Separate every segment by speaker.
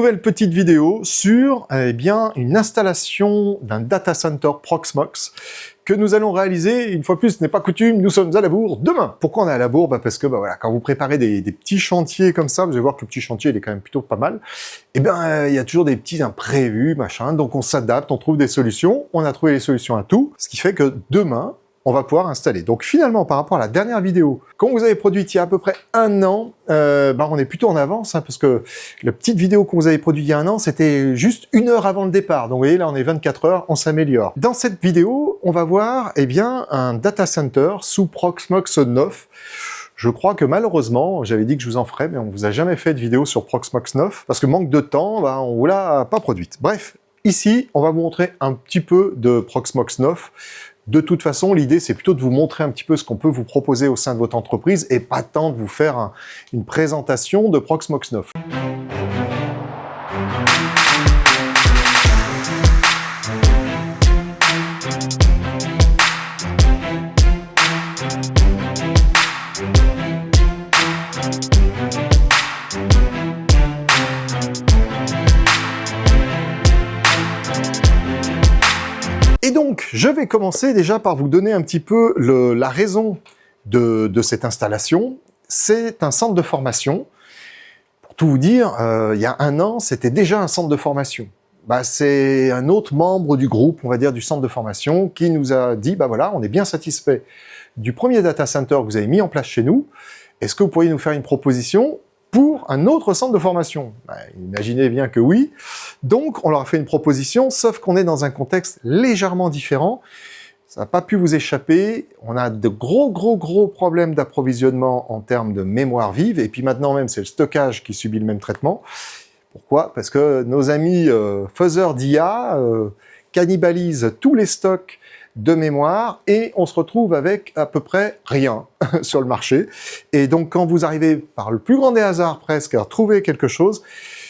Speaker 1: nouvelle petite vidéo sur une installation d'un data center Proxmox que nous allons réaliser, une fois de plus, ce n'est pas coutume, nous sommes à la bourre demain. Pourquoi on est à la bourre? Parce que voilà, quand vous préparez des petits chantiers comme ça, vous allez voir que le petit chantier il est quand même plutôt pas mal, il y a toujours des petits imprévus, machin, donc on s'adapte, on trouve des solutions, on a trouvé les solutions à tout, ce qui fait que demain, on va pouvoir installer. Donc finalement, par rapport à la dernière vidéo, qu'on vous avez produite il y a à peu près un an, on est plutôt en avance, parce que la petite vidéo qu'on vous avait produite il y a un an, c'était juste 1 heure avant le départ. Donc vous voyez, là on est 24 heures, on s'améliore. Dans cette vidéo, on va voir un data center sous Proxmox 9. Je crois que malheureusement, j'avais dit que je vous en ferais, mais on vous a jamais fait de vidéo sur Proxmox 9, parce que manque de temps, on vous l'a pas produite. Bref, ici, on va vous montrer un petit peu de Proxmox 9. De toute façon, l'idée, c'est plutôt de vous montrer un petit peu ce qu'on peut vous proposer au sein de votre entreprise et pas tant de vous faire une présentation de Proxmox 9. Et donc, je vais commencer déjà par vous donner un petit peu la raison de cette installation. C'est un centre de formation. Pour tout vous dire, il y a un an, c'était déjà un centre de formation. C'est un autre membre du groupe, on va dire, du centre de formation, qui nous a dit, voilà, on est bien satisfait du premier data center que vous avez mis en place chez nous. Est-ce que vous pourriez nous faire une proposition pour un autre centre de formation? Imaginez bien que oui. Donc, on leur a fait une proposition, sauf qu'on est dans un contexte légèrement différent. Ça n'a pas pu vous échapper. On a de gros problèmes d'approvisionnement en termes de mémoire vive. Et puis maintenant même, c'est le stockage qui subit le même traitement. Pourquoi? Parce que nos amis faiseurs d'IA cannibalisent tous les stocks de mémoire et on se retrouve avec à peu près rien sur le marché. Et donc quand vous arrivez par le plus grand des hasards presque à trouver quelque chose,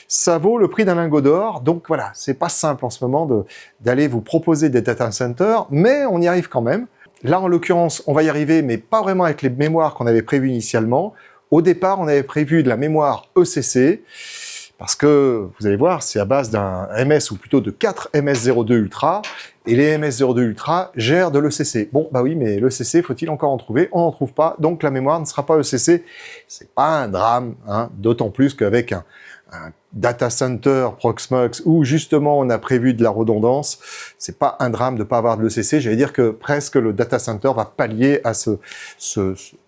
Speaker 1: ça vaut le prix d'un lingot d'or. Donc voilà, c'est pas simple en ce moment d'aller vous proposer des data centers, mais on y arrive quand même. Là en l'occurrence, on va y arriver, mais pas vraiment avec les mémoires qu'on avait prévues initialement. Au départ, on avait prévu de la mémoire ECC, parce que, vous allez voir, c'est à base d'un MS, ou plutôt de 4 MS02 Ultra, et les MS02 Ultra gèrent de l'ECC. Bon, oui, mais l'ECC, faut-il encore en trouver? On n'en trouve pas, donc la mémoire ne sera pas ECC. C'est pas un drame, d'autant plus qu'avec un data center Proxmox, où justement on a prévu de la redondance, c'est pas un drame de pas avoir de l'ECC, j'allais dire que presque le data center va pallier à ce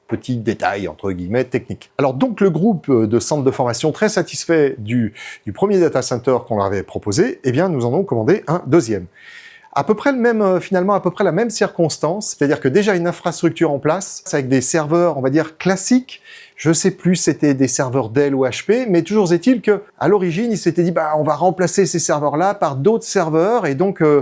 Speaker 1: petit détail, entre guillemets, technique. Alors donc le groupe de centres de formation, très satisfait du premier data center qu'on leur avait proposé, nous en avons commandé un deuxième. À peu près finalement à peu près la même circonstance, c'est-à-dire que déjà une infrastructure en place, avec des serveurs, on va dire, classiques. Je sais plus c'était des serveurs Dell ou HP, mais toujours est-il que à l'origine, ils s'étaient dit on va remplacer ces serveurs-là par d'autres serveurs et donc on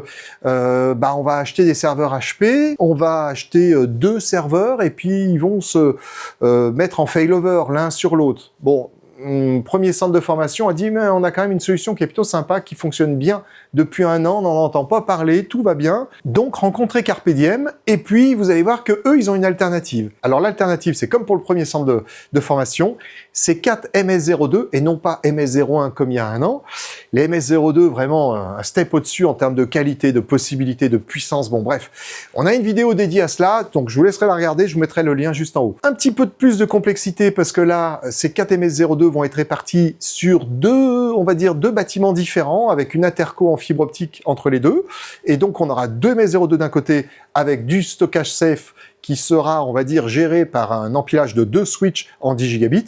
Speaker 1: va acheter des serveurs HP, on va acheter 2 serveurs et puis ils vont se mettre en failover l'un sur l'autre. Bon, premier centre de formation a dit mais on a quand même une solution qui est plutôt sympa, qui fonctionne bien depuis un an, on n'en entend pas parler, tout va bien. Donc rencontrez Carpe Diem et puis vous allez voir que eux ils ont une alternative. Alors l'alternative c'est comme pour le premier centre de formation, c'est 4 MS02 et non pas MS01 comme il y a un an. Les MS02 vraiment un step au-dessus en termes de qualité, de possibilité, de puissance, bon bref. On a une vidéo dédiée à cela, donc je vous laisserai la regarder, je vous mettrai le lien juste en haut. Un petit peu de plus de complexité parce que là, ces 4 MS02 vont être répartis sur deux bâtiments différents avec une interco en fibre optique entre les deux. Et donc, on aura 2 MS02 d'un côté avec du stockage safe qui sera, on va dire, géré par un empilage de 2 switches en 10 gigabits.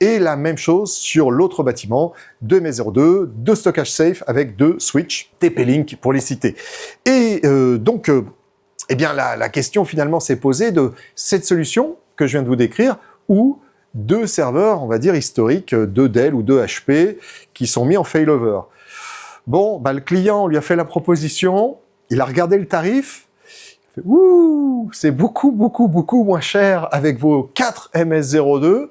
Speaker 1: Et la même chose sur l'autre bâtiment, 2 MS02, 2 stockage safe avec 2 switches TP-Link pour les citer. Et la question finalement s'est posée de cette solution que je viens de vous décrire ou 2 serveurs, on va dire, historiques, 2 Dell ou 2 HP, qui sont mis en failover. Bon, le client lui a fait la proposition, il a regardé le tarif, il fait « Ouh, c'est beaucoup moins cher avec vos 4 MS02,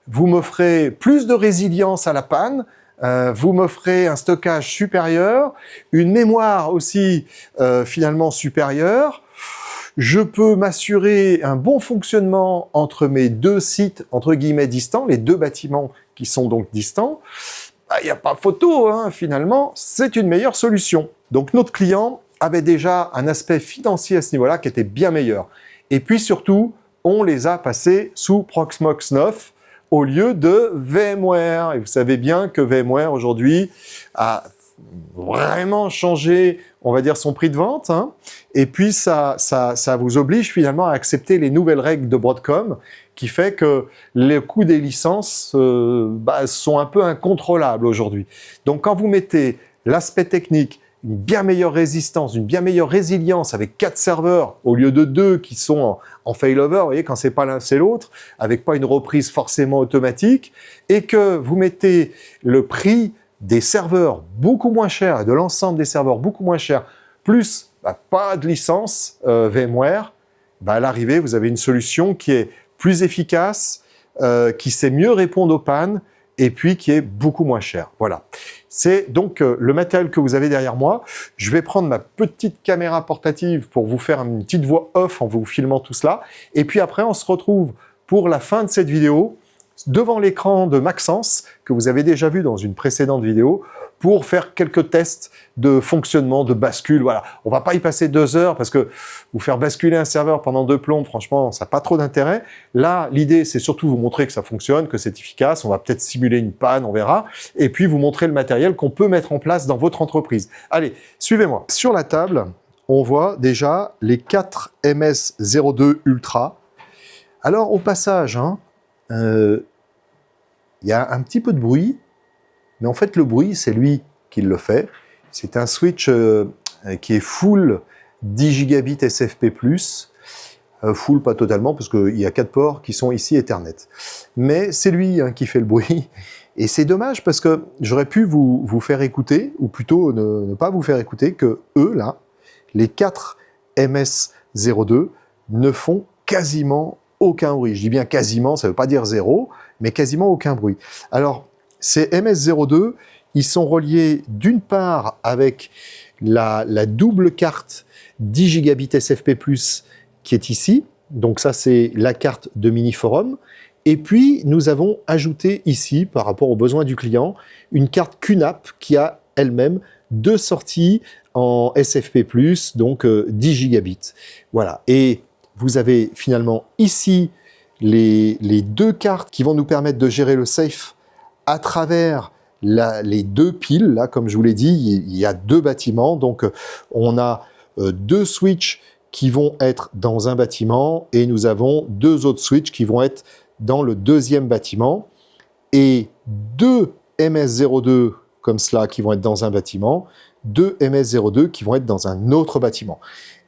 Speaker 1: vous m'offrez plus de résilience à la panne, vous m'offrez un stockage supérieur, une mémoire aussi finalement supérieure, je peux m'assurer un bon fonctionnement entre mes 2 sites, entre guillemets, distants, les 2 bâtiments qui sont donc distants. il n'y a pas photo, hein, finalement, c'est une meilleure solution. Donc notre client avait déjà un aspect financier à ce niveau-là qui était bien meilleur. Et puis surtout, on les a passés sous Proxmox 9 au lieu de VMware. Et vous savez bien que VMware aujourd'hui a vraiment changé, on va dire, son prix de vente, hein. Et puis ça vous oblige finalement à accepter les nouvelles règles de Broadcom, qui fait que les coûts des licences sont un peu incontrôlables aujourd'hui. Donc quand vous mettez l'aspect technique, une bien meilleure résistance, une bien meilleure résilience avec 4 serveurs au lieu de 2 qui sont en failover, vous voyez, quand c'est pas l'un c'est l'autre, avec pas une reprise forcément automatique, et que vous mettez le prix des serveurs beaucoup moins chers et de l'ensemble des serveurs beaucoup moins chers, plus pas de licence VMware, à l'arrivée, vous avez une solution qui est plus efficace, qui sait mieux répondre aux pannes, et puis qui est beaucoup moins cher. Voilà. C'est donc le matériel que vous avez derrière moi. Je vais prendre ma petite caméra portative pour vous faire une petite voix off en vous filmant tout cela. Et puis après, on se retrouve pour la fin de cette vidéo devant l'écran de Maxence, que vous avez déjà vu dans une précédente vidéo, pour faire quelques tests de fonctionnement, de bascule. Voilà, on va pas y passer 2 heures parce que vous faire basculer un serveur pendant 2 plombes, franchement, ça n'a pas trop d'intérêt. Là, l'idée, c'est surtout vous montrer que ça fonctionne, que c'est efficace. On va peut-être simuler une panne, on verra. Et puis, vous montrer le matériel qu'on peut mettre en place dans votre entreprise. Allez, suivez-moi. Sur la table, on voit déjà les 4 MS02 Ultra. Alors, au passage, il y a un petit peu de bruit, mais en fait, le bruit, c'est lui qui le fait. C'est un switch qui est full 10 gigabits SFP+, full pas totalement, parce qu'il y a 4 ports qui sont ici Ethernet. Mais c'est lui qui fait le bruit, et c'est dommage parce que j'aurais pu vous faire écouter, ou plutôt ne pas vous faire écouter, que eux, là, les 4 MS02, ne font quasiment aucun bruit. Je dis bien quasiment, ça ne veut pas dire zéro, mais quasiment aucun bruit. Alors, ces MS02, ils sont reliés d'une part avec la double carte 10 gigabits SFP+, qui est ici. Donc ça, c'est la carte de Mini-Forum. Et puis, nous avons ajouté ici, par rapport aux besoins du client, une carte QNAP qui a elle-même 2 sorties en SFP+, donc 10 gigabits. Voilà. Et vous avez finalement ici les 2 cartes qui vont nous permettre de gérer le safe à travers les 2 piles. Là, comme je vous l'ai dit, il y a 2 bâtiments. Donc, on a 2 switches qui vont être dans un bâtiment et nous avons 2 autres switches qui vont être dans le 2e bâtiment et 2 MS02 comme cela qui vont être dans un bâtiment, 2 MS02 qui vont être dans un autre bâtiment.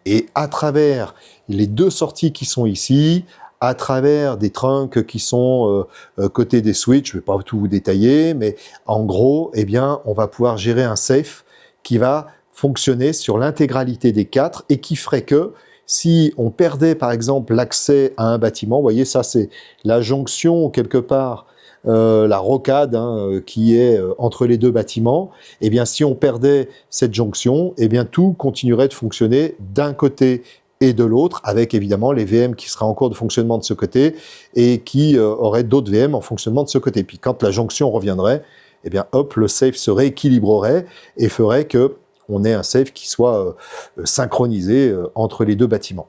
Speaker 1: Et à travers les 2 sorties qui sont ici, à travers des trunks qui sont côté des switches, je ne vais pas tout vous détailler, mais en gros, eh bien, on va pouvoir gérer un safe qui va fonctionner sur l'intégralité des 4 et qui ferait que si on perdait par exemple l'accès à un bâtiment, vous voyez, ça c'est la jonction quelque part, la rocade qui est entre les 2 bâtiments, eh bien si on perdait cette jonction, eh bien tout continuerait de fonctionner d'un côté et de l'autre, avec évidemment les VM qui seraient en cours de fonctionnement de ce côté et qui auraient d'autres VM en fonctionnement de ce côté. Puis quand la jonction reviendrait, eh bien hop, le safe se rééquilibrerait et ferait que on ait un safe qui soit synchronisé entre les 2 bâtiments.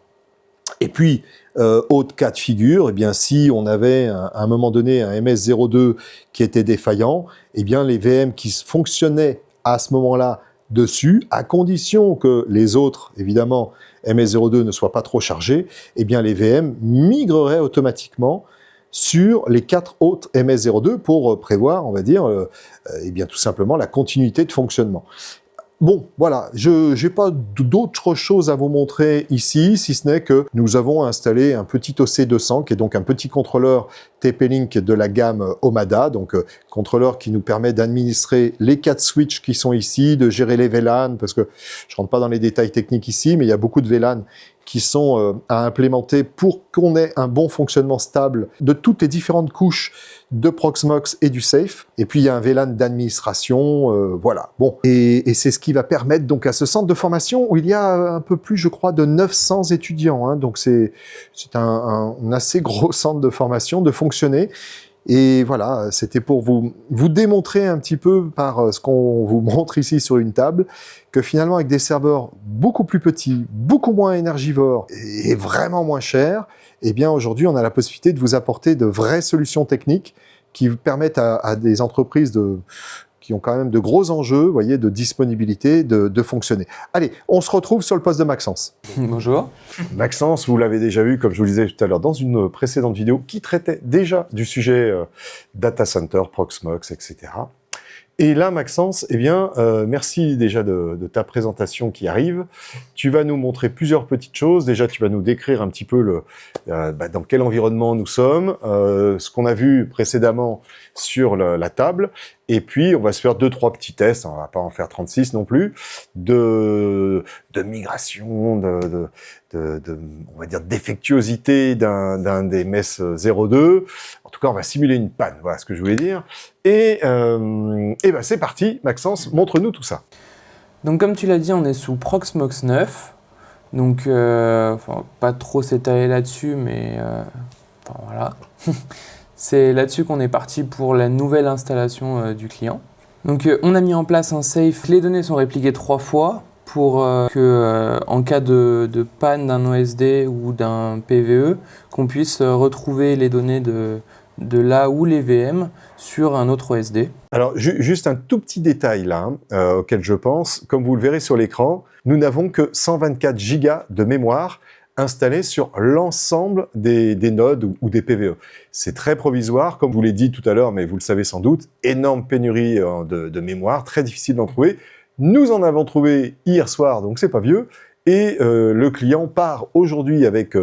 Speaker 1: Et puis, autre cas de figure, eh bien, si on avait à un moment donné un MS02 qui était défaillant, eh bien, les VM qui fonctionnaient à ce moment-là dessus, à condition que les autres, évidemment, MS02 ne soient pas trop chargés, eh bien, les VM migreraient automatiquement sur les 4 autres MS02 pour prévoir, on va dire, eh bien, tout simplement la continuité de fonctionnement. Bon, voilà, je n'ai pas d'autres choses à vous montrer ici, si ce n'est que nous avons installé un petit OC200, qui est donc un petit contrôleur TP-Link de la gamme Omada, donc contrôleur qui nous permet d'administrer les 4 switches qui sont ici, de gérer les VLAN, parce que je ne rentre pas dans les détails techniques ici, mais il y a beaucoup de VLAN qui sont à implémenter pour qu'on ait un bon fonctionnement stable de toutes les différentes couches de Proxmox et du Safe. Et puis il y a un VLAN d'administration, voilà. Bon, et c'est ce qui va permettre donc à ce centre de formation où il y a un peu plus, je crois, de 900 étudiants. Donc c'est un assez gros centre de formation de fonctionner. Et voilà, c'était pour vous démontrer un petit peu par ce qu'on vous montre ici sur une table, que finalement avec des serveurs beaucoup plus petits, beaucoup moins énergivores et vraiment moins chers, eh bien aujourd'hui on a la possibilité de vous apporter de vraies solutions techniques qui vous permettent à des entreprises qui ont quand même de gros enjeux, vous voyez, de disponibilité, de fonctionner. Allez, on se retrouve sur le poste de Maxence.
Speaker 2: Bonjour.
Speaker 1: Maxence, vous l'avez déjà vu, comme je vous le disais tout à l'heure, dans une précédente vidéo qui traitait déjà du sujet data center, Proxmox, etc. Et là, Maxence, eh bien, merci déjà de ta présentation qui arrive. Tu vas nous montrer plusieurs petites choses. Déjà, tu vas nous décrire un petit peu dans quel environnement nous sommes, ce qu'on a vu précédemment sur la table. Et puis, on va se faire 2-3 petits tests, on va pas en faire 36 non plus, de migration, on va dire défectuosité d'un des MES 02. En tout cas, on va simuler une panne, voilà ce que je voulais dire. Et ben c'est parti, Maxence, montre-nous tout ça.
Speaker 2: Donc comme tu l'as dit, on est sous Proxmox 9. Donc pas trop s'étaler là-dessus, mais voilà. C'est là-dessus qu'on est parti pour la nouvelle installation du client. Donc on a mis en place un safe. Les données sont répliquées 3 fois pour que en cas de panne d'un OSD ou d'un PVE, qu'on puisse retrouver les données de là où les VM sur un autre OSD.
Speaker 1: Alors juste un tout petit détail là, auquel je pense. Comme vous le verrez sur l'écran, nous n'avons que 124 gigas de mémoire installés sur l'ensemble des nodes ou des PVE. C'est très provisoire, comme je vous l'ai dit tout à l'heure, mais vous le savez sans doute, énorme pénurie de mémoire, très difficile d'en trouver. Nous en avons trouvé hier soir, donc c'est pas vieux, et le client part aujourd'hui avec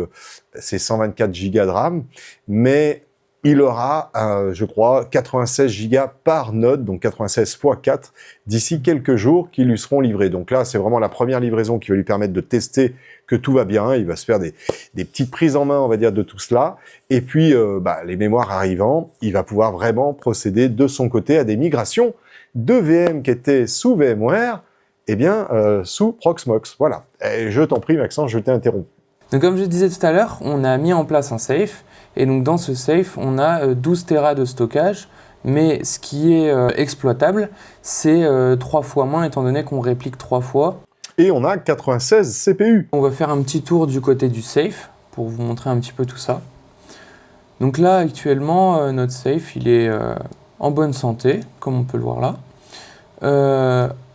Speaker 1: ses 124 gigas de RAM, mais il aura, je crois, 96 gigas par node, donc 96 x 4, d'ici quelques jours qui lui seront livrés. Donc là, c'est vraiment la première livraison qui va lui permettre de tester que tout va bien. Il va se faire des petites prises en main, on va dire, de tout cela. Et puis, les mémoires arrivant, il va pouvoir vraiment procéder de son côté à des migrations de VM qui étaient sous VMware, eh bien, sous Proxmox. Voilà. Et je t'en prie, Maxence, je t'ai interrompu.
Speaker 2: Donc comme je disais tout à l'heure, on a mis en place un safe. Et donc dans ce safe, on a 12 Tera de stockage. Mais ce qui est exploitable, c'est 3 fois moins, étant donné qu'on réplique 3 fois.
Speaker 1: Et on a 96 CPU.
Speaker 2: On va faire un petit tour du côté du safe, pour vous montrer un petit peu tout ça. Donc là, actuellement, notre safe, il est en bonne santé, comme on peut le voir là.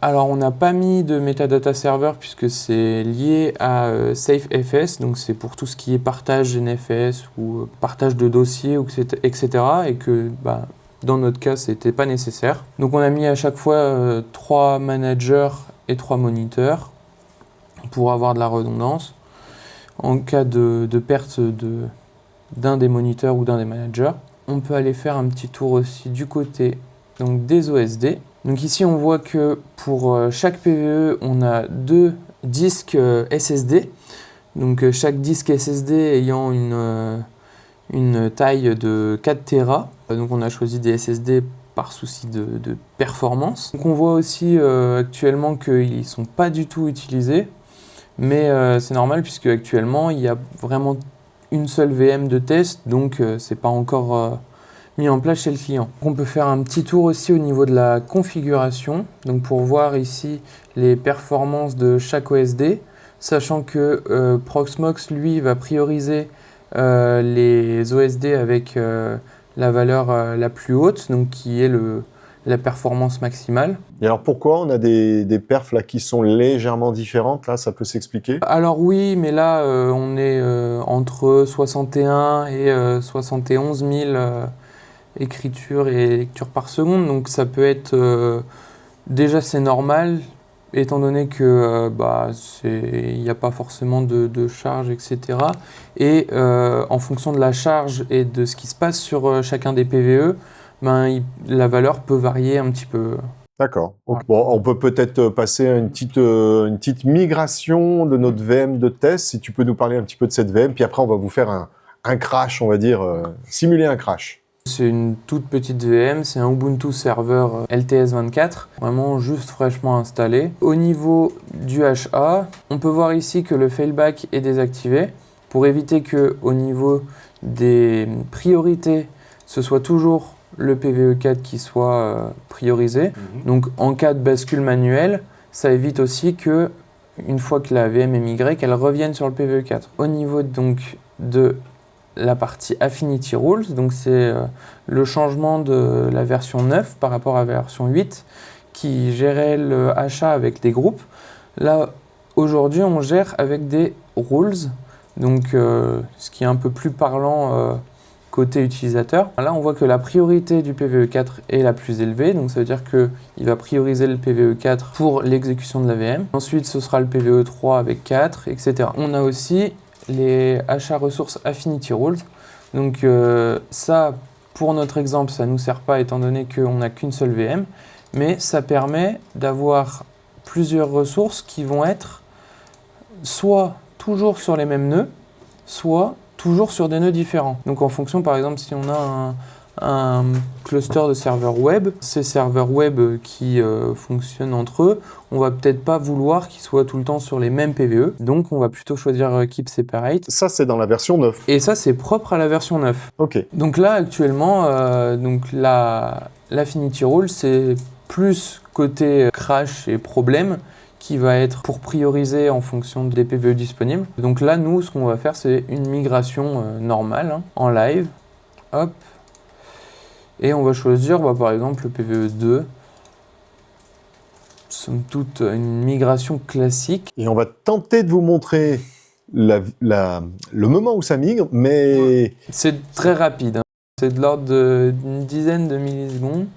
Speaker 2: Alors, on n'a pas mis de metadata server puisque c'est lié à SafeFS, donc c'est pour tout ce qui est partage NFS ou partage de dossiers, etc. Et que dans notre cas, c'était pas nécessaire. Donc, on a mis à chaque fois 3 managers et 3 moniteurs pour avoir de la redondance. En cas de perte d'un des moniteurs ou d'un des managers, on peut aller faire un petit tour aussi du côté donc, des OSD. Donc ici, on voit que pour chaque PVE, on a 2 disques SSD. Donc chaque disque SSD ayant une taille de 4 Tera. Donc on a choisi des SSD par souci de performance. Donc on voit aussi actuellement qu'ils ne sont pas du tout utilisés. Mais c'est normal puisque actuellement, il y a vraiment une seule VM de test. Donc c'est pas encore mis en place chez le client. On peut faire un petit tour aussi au niveau de la configuration, donc pour voir ici les performances de chaque OSD, sachant que Proxmox lui va prioriser les OSD avec la valeur la plus haute, donc qui est la performance maximale.
Speaker 1: Et alors pourquoi on a des perfs là qui sont légèrement différentes, là ça peut s'expliquer?
Speaker 2: Alors oui, mais là on est entre 61 et 71 000 écriture et lecture par seconde, donc ça peut être déjà c'est normal étant donné que il n'y a pas forcément de charge, etc. Et en fonction de la charge et de ce qui se passe sur chacun des PVE, la valeur peut varier un petit peu.
Speaker 1: D'accord. Bon, on peut peut-être passer à une petite migration de notre VM de test, si tu peux nous parler un petit peu de cette VM, puis après on va vous faire un crash, on va dire, simuler un crash.
Speaker 2: C'est une toute petite VM, c'est un Ubuntu Server LTS24, vraiment juste fraîchement installé. Au niveau du HA, on peut voir ici que le failback est désactivé pour éviter que au niveau des priorités ce soit toujours le PVE4 qui soit priorisé. Donc en cas de bascule manuelle, ça évite aussi que, une fois que la VM est migrée, qu'elle revienne sur le PVE4. Au niveau donc de la partie Affinity Rules, donc c'est le changement de la version 9 par rapport à la version 8 qui gérait le achat avec des groupes. Là, aujourd'hui, on gère avec des rules, donc ce qui est un peu plus parlant côté utilisateur. Là, on voit que la priorité du PVE4 est la plus élevée, donc ça veut dire qu'il va prioriser le PVE4 pour l'exécution de la VM. Ensuite, ce sera le PVE3 avec 4, etc. On a aussi les achats ressources Affinity Rules. Donc ça, pour notre exemple, ça ne nous sert pas étant donné qu'on n'a qu'une seule VM, mais ça permet d'avoir plusieurs ressources qui vont être soit toujours sur les mêmes nœuds, soit toujours sur des nœuds différents. Donc en fonction, par exemple, si on a un cluster de serveurs web, ces serveurs web qui fonctionnent entre eux, on va peut-être pas vouloir qu'ils soient tout le temps sur les mêmes PVE, donc on va plutôt choisir Keep Separate.
Speaker 1: Ça, c'est dans la version 9.
Speaker 2: Et ça, c'est propre à la version 9.
Speaker 1: Ok.
Speaker 2: Donc là, actuellement, l'Affinity Rule, c'est plus côté crash et problème qui va être pour prioriser en fonction des PVE disponibles. Donc là, nous, ce qu'on va faire, c'est une migration normale, en live. Hop. Et on va choisir, par exemple, le PVE2. Somme toute, une migration classique.
Speaker 1: Et on va tenter de vous montrer le moment où ça migre, mais...
Speaker 2: C'est très rapide. C'est de l'ordre d'une dizaine de millisecondes.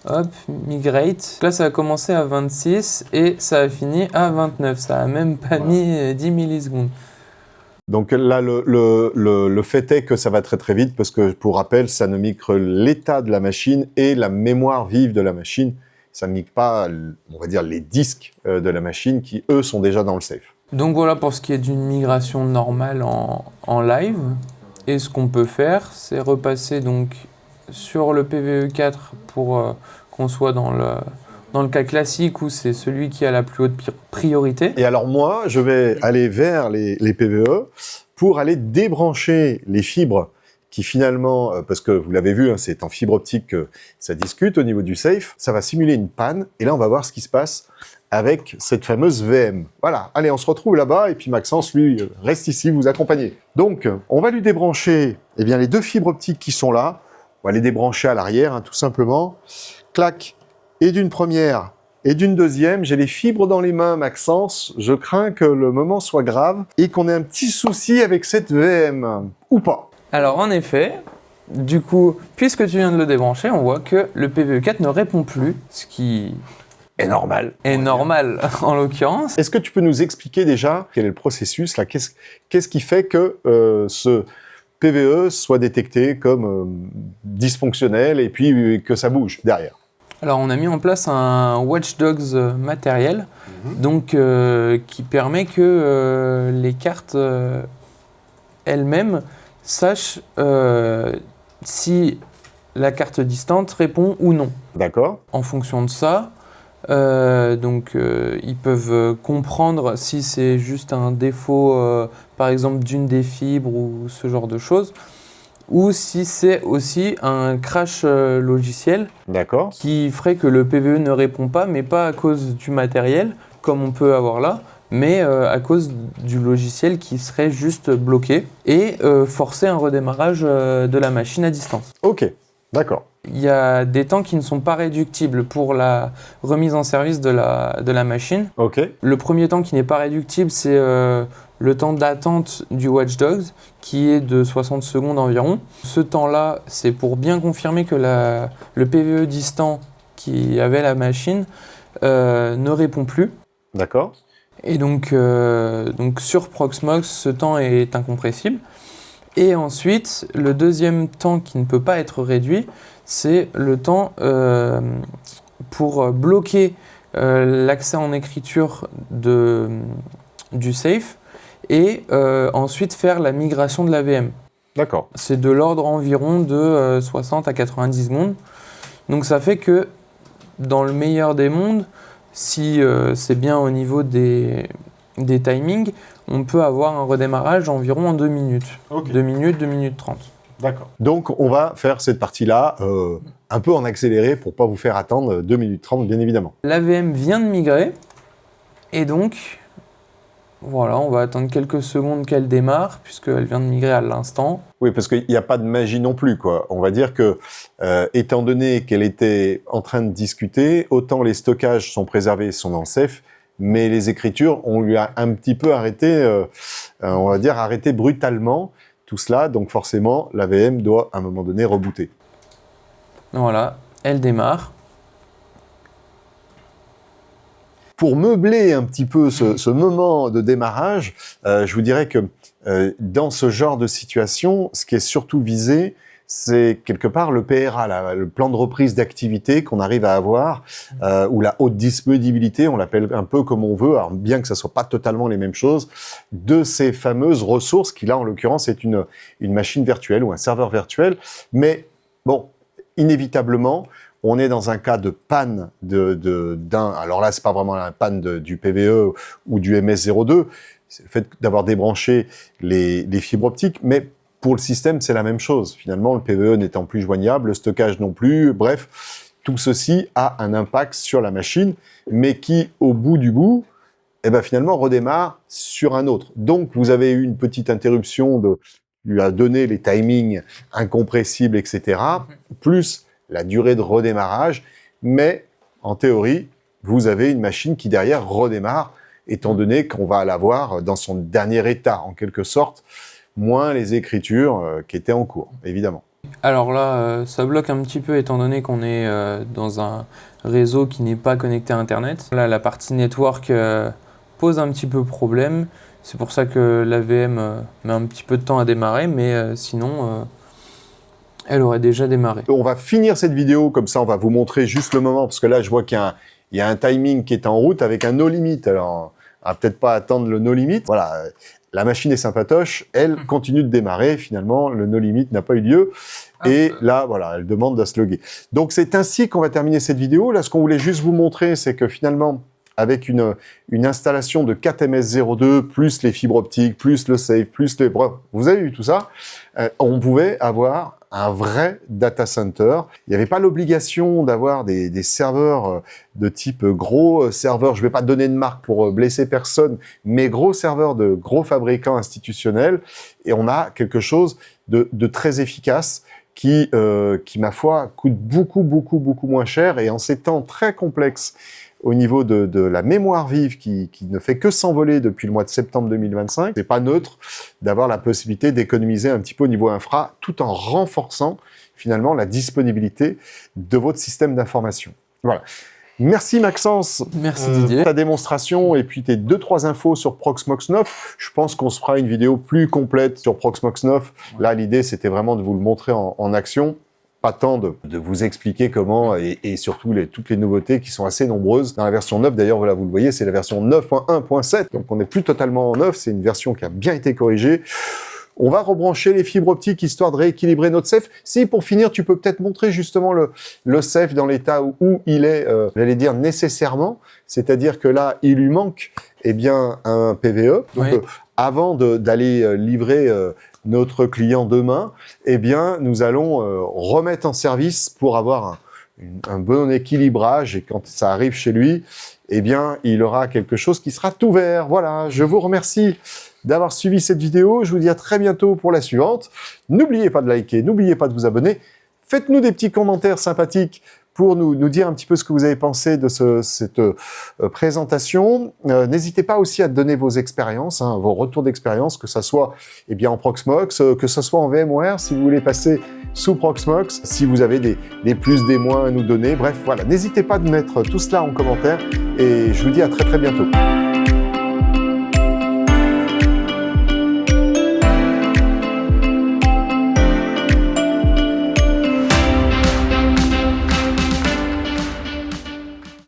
Speaker 2: Hop, migrate. Là, ça a commencé à 26 et ça a fini à 29. Ça a même pas mis 10 millisecondes.
Speaker 1: Donc là, le fait est que ça va très très vite parce que, pour rappel, ça ne migre l'état de la machine et la mémoire vive de la machine. Ça ne migre pas, on va dire, les disques de la machine qui, eux, sont déjà dans le safe.
Speaker 2: Donc voilà pour ce qui est d'une migration normale en live. Et ce qu'on peut faire, c'est repasser donc sur le PVE4 pour qu'on soit dans le cas classique où c'est celui qui a la plus haute priorité.
Speaker 1: Et alors moi, je vais aller vers les PVE pour aller débrancher les fibres qui finalement, parce que vous l'avez vu, c'est en fibre optique que ça discute au niveau du safe, ça va simuler une panne, et là on va voir ce qui se passe avec cette fameuse VM. Voilà, allez, on se retrouve là-bas, et puis Maxence, lui, reste ici, vous accompagner. Donc, on va lui débrancher les deux fibres optiques qui sont là, on va les débrancher à l'arrière, tout simplement. Clac, et d'une première et d'une deuxième, j'ai les fibres dans les mains, Maxence, je crains que le moment soit grave, et qu'on ait un petit souci avec cette VM, ou pas.
Speaker 2: Alors en effet, du coup, puisque tu viens de le débrancher, on voit que le PVE4 ne répond plus, ce qui
Speaker 1: est normal.
Speaker 2: Est normal en l'occurrence.
Speaker 1: Est-ce que tu peux nous expliquer déjà quel est le processus là, qu'est-ce qui fait que ce PVE soit détecté comme dysfonctionnel et puis que ça bouge derrière?
Speaker 2: Alors on a mis en place un Watchdogs matériel, donc qui permet que les cartes elles-mêmes sachent si la carte distante répond ou non.
Speaker 1: D'accord.
Speaker 2: En fonction de ça, ils peuvent comprendre si c'est juste un défaut, par exemple d'une des fibres ou ce genre de choses, ou si c'est aussi un crash logiciel qui ferait que le PVE ne répond pas, mais pas à cause du matériel, comme on peut avoir là, mais à cause du logiciel qui serait juste bloqué et forcer un redémarrage de la machine à distance.
Speaker 1: Ok, d'accord.
Speaker 2: Il y a des temps qui ne sont pas réductibles pour la remise en service de la machine.
Speaker 1: Ok.
Speaker 2: Le premier temps qui n'est pas réductible, c'est le temps d'attente du Watchdogs, qui est de 60 secondes environ. Ce temps-là, c'est pour bien confirmer que le PVE distant qui avait la machine ne répond plus.
Speaker 1: D'accord.
Speaker 2: Et donc sur Proxmox, ce temps est incompressible. Et ensuite, le deuxième temps qui ne peut pas être réduit, c'est le temps pour bloquer l'accès en écriture du safe et ensuite faire la migration de la VM.
Speaker 1: D'accord.
Speaker 2: C'est de l'ordre environ de 60 à 90 secondes. Donc ça fait que dans le meilleur des mondes, si c'est bien au niveau des timings, on peut avoir un redémarrage environ en 2 minutes.
Speaker 1: Okay.
Speaker 2: 2 minutes, 2 minutes 30.
Speaker 1: D'accord. Donc, on va faire cette partie-là un peu en accéléré pour pas vous faire attendre 2 minutes 30, bien évidemment.
Speaker 2: La VM vient de migrer. Et donc, voilà, on va attendre quelques secondes qu'elle démarre, puisqu'elle vient de migrer à l'instant.
Speaker 1: Oui, parce qu'il n'y a pas de magie non plus, quoi. On va dire que, étant donné qu'elle était en train de discuter, autant les stockages sont préservés, sont dans le safe, mais les écritures, on lui a un petit peu arrêté, on va dire arrêté brutalement tout cela, donc forcément, la VM doit à un moment donné rebooter.
Speaker 2: Voilà, elle démarre.
Speaker 1: Pour meubler un petit peu ce moment de démarrage, je vous dirais que dans ce genre de situation, ce qui est surtout visé, c'est quelque part le PRA, le plan de reprise d'activité qu'on arrive à avoir, ou la haute disponibilité, on l'appelle un peu comme on veut, alors bien que ça soit pas totalement les mêmes choses, de ces fameuses ressources qui là en l'occurrence est une machine virtuelle ou un serveur virtuel, mais bon, inévitablement, on est dans un cas de panne alors là c'est pas vraiment la panne du PVE ou du MS02, c'est le fait d'avoir débranché les fibres optiques, mais pour le système, c'est la même chose. Finalement, le PVE n'étant plus joignable, le stockage non plus, bref, tout ceci a un impact sur la machine, mais qui, au bout du bout, eh ben, finalement, redémarre sur un autre. Donc, vous avez eu une petite interruption lui a donné les timings incompressibles, etc., plus la durée de redémarrage, mais en théorie, vous avez une machine qui derrière redémarre, étant donné qu'on va l'avoir dans son dernier état, en quelque sorte, moins les écritures qui étaient en cours, évidemment.
Speaker 2: Alors là, ça bloque un petit peu étant donné qu'on est dans un réseau qui n'est pas connecté à Internet. Là, la partie network pose un petit peu problème. C'est pour ça que la VM met un petit peu de temps à démarrer, mais sinon, elle aurait déjà démarré.
Speaker 1: On va finir cette vidéo, comme ça on va vous montrer juste le moment, parce que là je vois qu'il y a un timing qui est en route avec un no limit. Alors, on va peut-être pas attendre le no limit. Voilà. La machine est sympatoche, elle continue de démarrer, finalement, le no limit n'a pas eu lieu, et là, voilà, elle demande de se loguer. Donc c'est ainsi qu'on va terminer cette vidéo. Là, ce qu'on voulait juste vous montrer, c'est que finalement, avec une installation de 4MS02, plus les fibres optiques, plus le safe, plus les... Bref, vous avez vu tout ça, on pouvait avoir un vrai data center. Il n'y avait pas l'obligation d'avoir des serveurs de type gros serveurs, je ne vais pas donner de marque pour blesser personne, mais gros serveurs de gros fabricants institutionnels, et on a quelque chose de très efficace qui, ma foi, coûte beaucoup moins cher, et en ces temps très complexes au niveau de la mémoire vive qui ne fait que s'envoler depuis le mois de septembre 2025, c'est pas neutre d'avoir la possibilité d'économiser un petit peu au niveau infra, tout en renforçant finalement la disponibilité de votre système d'information. Voilà. Merci Maxence.
Speaker 2: Merci Didier.
Speaker 1: Pour ta démonstration et puis tes 2-3 infos sur Proxmox 9. Je pense qu'on se fera une vidéo plus complète sur Proxmox 9. Là, l'idée, c'était vraiment de vous le montrer en action. Pas tant de vous expliquer comment, et surtout toutes les nouveautés qui sont assez nombreuses. Dans la version 9, d'ailleurs, voilà, vous le voyez, c'est la version 9.1.7, donc on n'est plus totalement en 9, c'est une version qui a bien été corrigée. On va rebrancher les fibres optiques, histoire de rééquilibrer notre safe. Si, pour finir, tu peux peut-être montrer justement le safe dans l'état où il est, j'allais dire, nécessairement, c'est-à-dire que là, il lui manque, eh bien, un PVE. Donc,
Speaker 2: oui.
Speaker 1: Avant d'aller livrer notre client demain, eh bien, nous allons remettre en service pour avoir un bon équilibrage, et quand ça arrive chez lui, eh bien, il aura quelque chose qui sera tout vert. Voilà, je vous remercie d'avoir suivi cette vidéo. Je vous dis à très bientôt pour la suivante. N'oubliez pas de liker, n'oubliez pas de vous abonner. Faites-nous des petits commentaires sympathiques pour nous dire un petit peu ce que vous avez pensé de cette présentation. N'hésitez pas aussi à donner vos expériences, vos retours d'expérience, que ça soit en Proxmox, que ce soit en VMware, si vous voulez passer sous Proxmox, si vous avez des plus, des moins à nous donner. Bref, voilà, n'hésitez pas de mettre tout cela en commentaire, et je vous dis à très bientôt.